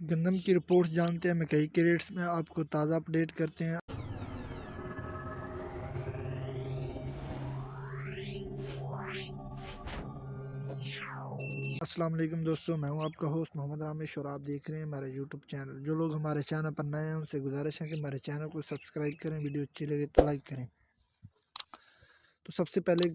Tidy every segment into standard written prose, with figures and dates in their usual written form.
گندم کی رپورٹس جانتے ہیں مکئی کے ریٹس میں آپ کو تازہ اپڈیٹ کرتے ہیں۔ السلام علیکم دوستو، میں ہوں آپ کا ہوسٹ محمد رامش اور آپ دیکھ رہے ہیں ہمارا یوٹیوب چینل۔ جو لوگ ہمارے چینل پر نئے ہیں ان سے گزارش ہے کہ ہمارے چینل کو سبسکرائب کریں، ویڈیو اچھی لگے تو لائک کریں۔ تو سب سے پہلے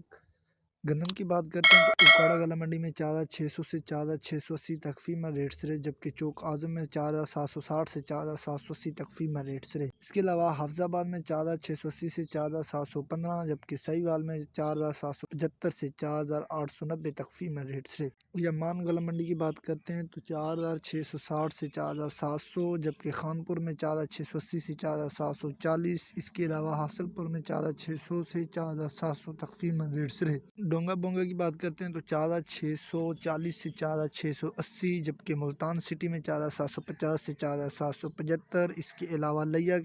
گندم کی بات کرتے ہیں تو اوکاڑا گلا منڈی میں 4600 سے 4680 تک فیمر ریٹس رہے، جبکہ چوک اعظم میں 4760 سے 4780 تک فیمر ریٹس رہے۔ اس کے علاوہ حافظ آباد میں 4680 سے 4715، جبکہ سہیوال میں 4775 سے 4890 تک فیمر ریٹس رہے۔ یمان گلا منڈی کی بات کرتے ہیں تو 4660 سے 4700، جبکہ خانپور میں 4680 سے 4740۔ اس کے علاوہ حاصل پور میں 4600 سے 4700 تک فیمر ریٹس رہے۔ ڈونگا بونگا کی بات کرتے ہیں تو 4640 سے 4680، جبکہ ملتان سٹی میں 4750 سے 4775۔ اس کے علاوہ لیا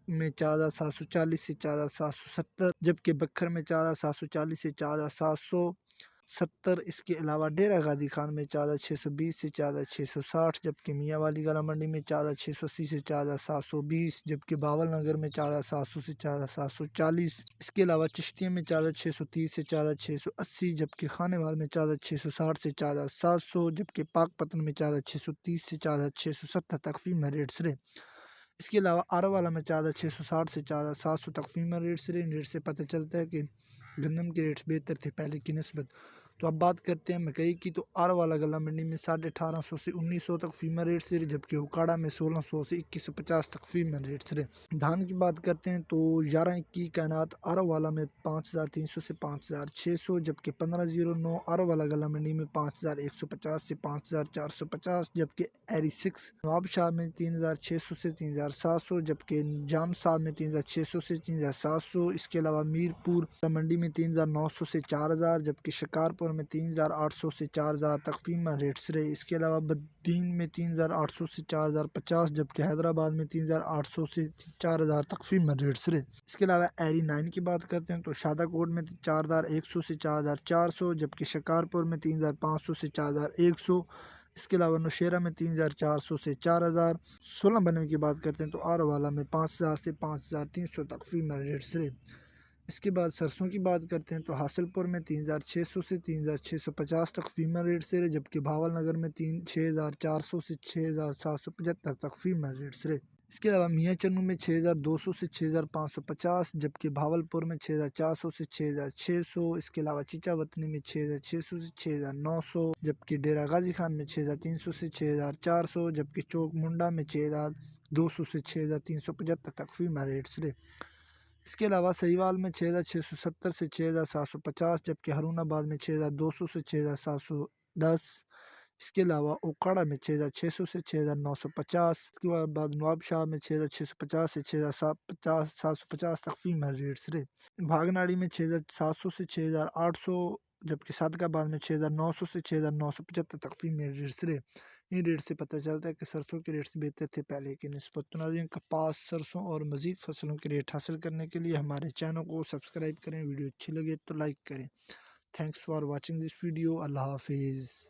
میں 4740 سے 4770، جبکہ بکھر میں 4740 سے 4770۔ اس کے علاوہ ڈیرہ غازی خان میں 4620 سے 4660، جبکہ میاں والی گلا منڈی میں 4680 سے 4720، جبکہ باول نگر میں 4700 سے 4740۔ اس کے علاوہ چشتیہ میں 4630 سے 4680، جبکہ خانے وال میں 4660 سے 4700، جبکہ پاک پتن میں 4630 سے 4670 تک فیمر ریٹس رہے۔ اس کے علاوہ آرا والا میں 4660 سے 4700 تک فیمر ریٹس رہے۔ ان ریٹ سے پتہ چلتا ہے کہ گندم کے ریٹس بہتر تھے پہلے کی نسبت۔ تو اب بات کرتے ہیں مکئی کی، تو آرا والا گلا منڈی میں 1850 سے 1900 تک فیمر ریٹس رہے، جبکہ اوکاڑا میں 1600 سے 2150 تک فیمر ریٹس رہے۔ دھان کی بات کرتے ہیں تو 1121 کائنات آرا والا میں 5300 سے 5600، جبکہ 1509 آرا والا گلا منڈی میں 5150 سے 5450، جبکہ ایری 6 نواب شاہ میں 3600 سے 3700، جبکہ جام صاحب میں 3600 سے 3700۔ اس کے علاوہ میر پور منڈی میں 3900 سے 4000، جبکہ شکارپور میں 3800 سے 4000 تک فیمر ریٹس رہے۔ اس کے علاوہ بدین میں 3800 سے 4050، جبکہ حیدرآباد میں 3800 سے 4000 تک فیمر ریٹس رہے۔ اس کے علاوہ ایری 9 کی بات کرتے ہیں تو شادہ کوٹ میں 4100 سے 4400، جبکہ شکارپور میں 3500 سے 4100۔ اس کے علاوہ نوشیرہ میں 3400 سے 4000۔ 16 بنوی کی بات کرتے ہیں تو آرا والا میں 5000 سے 5300 تک فیمر ریٹس رہے۔ اس کے بعد سرسوں کی بات کرتے ہیں تو حاصل پور میں 3600 سے 3650 تک فیمر ریٹس رہے، جبکہ بھاول نگر میں 6400 سے 6775 تک فیمر ریٹس رہے۔ اس کے علاوہ میاں چنو میں 6200 سے 6550، جبکہ بھاول پور میں 6400 سے 6600۔ اس کے علاوہ چیچا وطنی میں 6600 سے 6900، جبکہ ڈیرہ غازی خان میں 6300 سے 6400، جبکہ چوک منڈا میں 6200 سے 6375 تک فیمر ریٹس رہے۔ اس کے علاوہ سہیوال میں 6670 سے 6750، جبکہ ہرون آباد میں 6200 سے 6710۔ اس کے علاوہ اوکاڑا میں 6600 سے 6950۔ اس کے بعد نواب شاہ میں 6650 سے 6750 تک فیمر ریٹس رہے۔ بھاگناڑی میں 6700 سے 6800، جبکہ صادق آباد میں 6900 سے 6975 تک فیمر ریٹس رہے۔ ان ریٹ سے پتہ چلتا ہے کہ سرسوں کے ریٹس بہتر تھے پہلے کی نسبت۔ تو ناظرین، کپاس، سرسوں اور مزید فصلوں کے ریٹ حاصل کرنے کے لیے ہمارے چینل کو سبسکرائب کریں، ویڈیو اچھی لگے تو لائک کریں۔ Thanks for watching this video. اللہ حافظ۔